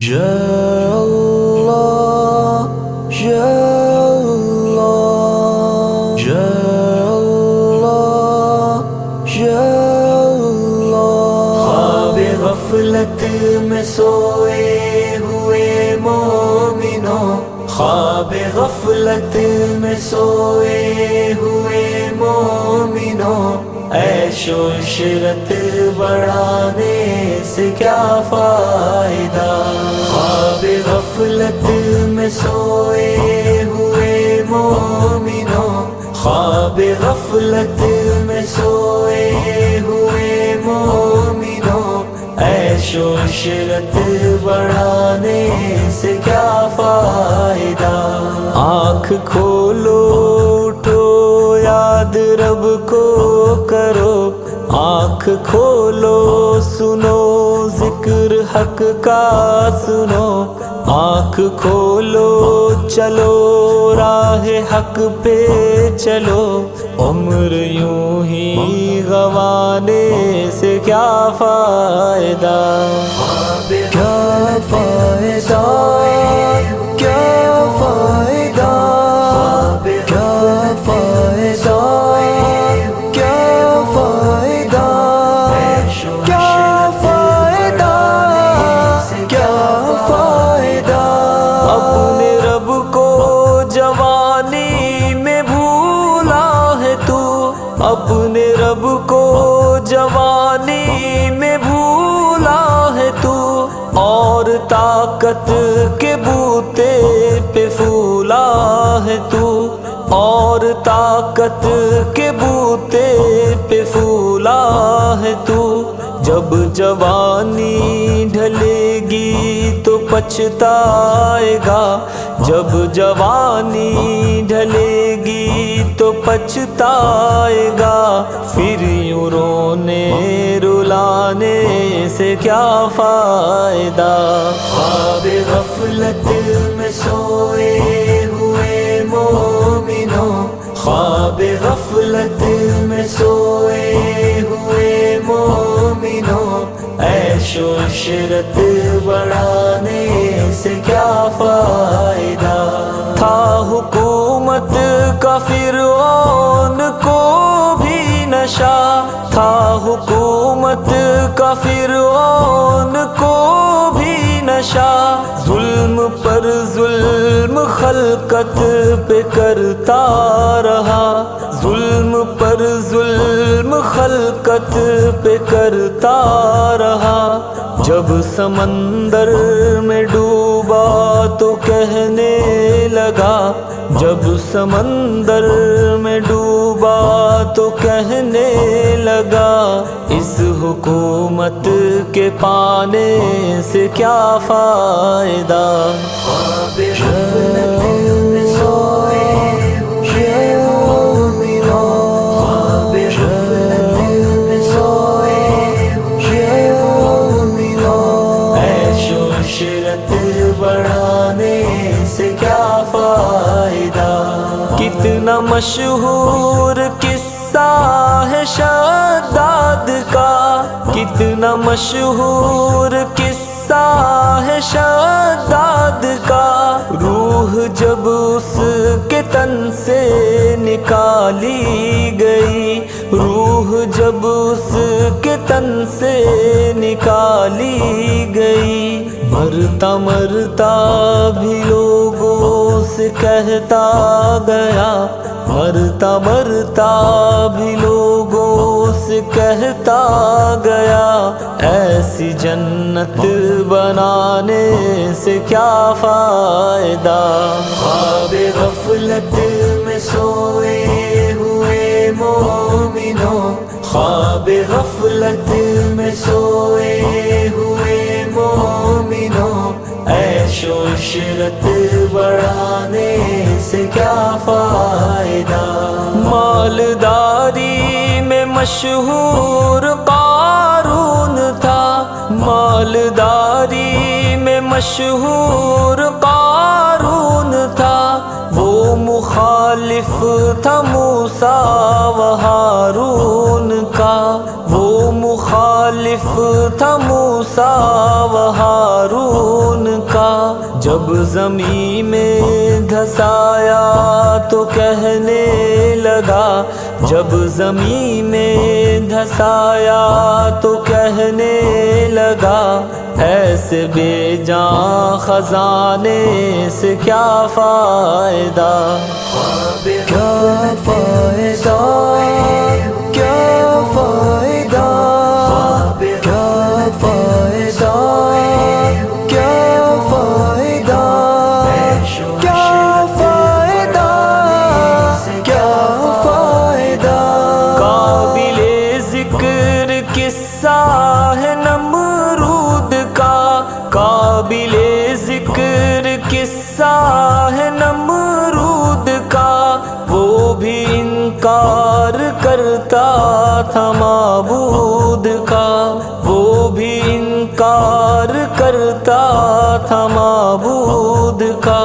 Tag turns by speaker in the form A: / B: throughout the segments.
A: یا اللہ یا اللہ یا اللہ یا اللہ۔ خواب غفلت میں سوئے ہوئے مومنوں، خواب غفلت میں سوئے ہوئے مومنوں، عیش و عشرت بڑھانے سے کیا فائدہ؟ خواب غفلت میں سوئے ہوئے مومنوں، خواب غفلت میں سوئے ہوئے مومنوں، عیش و عشرت بڑھانے سے کیا فائدہ؟ آنکھ کھولو اٹھو یاد رب کو کرو، آنکھ کھولو سنو ذکر حق کا سنو، آنکھ کھولو چلو راہ حق پہ چلو، عمر یوں ہی گنوانے سے کیا فائدہ؟ کیا فائدہ کیا فائدہ کیا فائدہ کیا فائدہ کیا فائدہ کیا فائدہ؟ اپنے رب کو جوانی میں بھولا ہے تو، اپنے رب کو جوانی میں بھولا ہے تو، اور طاقت کے بوتے پہ پھولا ہے تو، اور طاقت کے بوتے پہ پھولا ہے تو، جب جوانی ڈھلے گی تو پچھتائے گا، جب جوانی ڈھلے گی تو پچھتائے گا، پھر یوں رونے رلانے سے کیا فائدہ؟ خواب غفلت میں سوئے ہوئے مومنوں، خواب غفلت میں سوئے ہوئے مومنوں، عیش و عشرت بڑھانے سے کیا فائدہ؟ تھا حکومت کا فرعون کو بھی نشہ، تھا حکومت کا فرعون کو بھی نشہ، ظلم پر ظلم خلقت پہ کرتا رہا، ظلم پر ظلم خلقت پہ کرتا رہا، جب سمندر میں ڈوبا تو کہنے لگا، جب سمندر میں ڈوبا تو کہنے لگا، اس حکومت کے پانے سے کیا فائدہ؟ خواب غفلت میں سوئے ہوئے مومنوں، خواب غفلت میں سوئے ہوئے مومنوں، عیش و عشرت بڑھانے سے کیا فائدہ؟ کتنا مشہور قصہ ہے شداد کا، کتنا مشہور قصہ ہے شداد کا، روح جب اس کے تن سے نکالی گئی، روح جب اس کے تن سے نکالی گئی، مرتا مرتا بھی لوگوں سے کہتا گیا، مرتا مرتا بھی لوگوں سے کہتا گیا، ایسی جنت بنانے سے کیا فائدہ؟ خواب غفلت میں سوئے ہوئے مومنوں، خواب غفلت میں سوئے ہوئے مومنوں، عیش و عشرت بڑھانے سے کیا فائدہ؟ مالداری میں مشہور قارون تھا، مالداری میں مشہور قارون تھا، وہ مخالف تھا موسیٰ و ہارون کا، وہ مخالف واقف تھا موسیٰ و ہارون کا، جب زمین میں دھسایا تو کہنے لگا، جب زمین میں دھسایا تو کہنے لگا، ایسے بے جان خزانے سے کیا فائدہ، کیا فائدہ، کیا فائدہ، کیا فائدہ، کیا فائدہ، کیا فائدہ، کیا فائدہ۔ قابل ذکر قصہ ہے نمرود کا، قابل ذکر قصہ ہے نمرود کا، وہ بھی انکار کرتا تھا معبود کا، وہ بھی انکار کرتا تھا معبود کا۔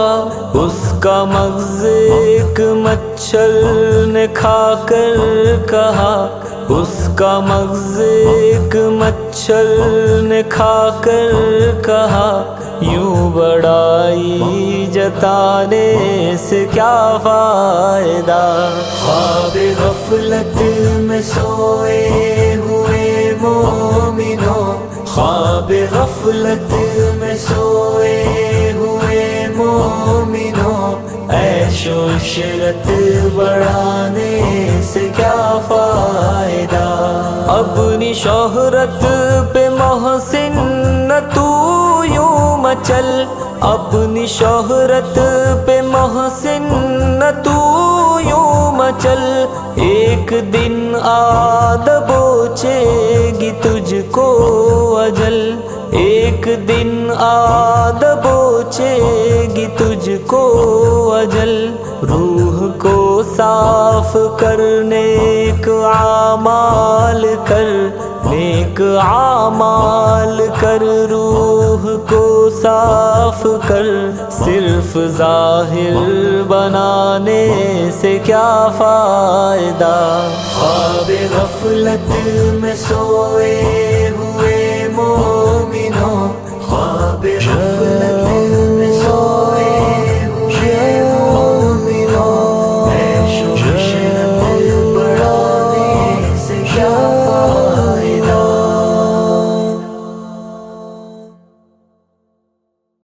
A: اس کا مغز ایک مچھر نے کھا کر کہا، اس کا مغز ایک مچھر نے کھا کر کہا، یوں بڑائی جتانے سے کیا فائدہ۔ خواب غفلت میں سوئے ہوئے مومنوں، خواب غفلت میں سوئے ہوئے مومنوں، عیش و عشرت بڑھانے سے کیا فائدہ۔ اپنی شہرت پہ محسن نہ تو یوں مچل، اپنی شہرت پہ محسن نہ تو یوں مچل، ایک دن آ دبوچے گی تجھ کو اجل، ایک دن آ دبوچے گی تجھ کو اجل۔ روح کو صاف کر نیک اعمال کر، نیک اعمال کر، روح کو صاف کر، صرف ظاہر بنانے سے کیا فائدہ۔ خواب غفلت میں سوئے ہوئے مومنوں، خواب غفلت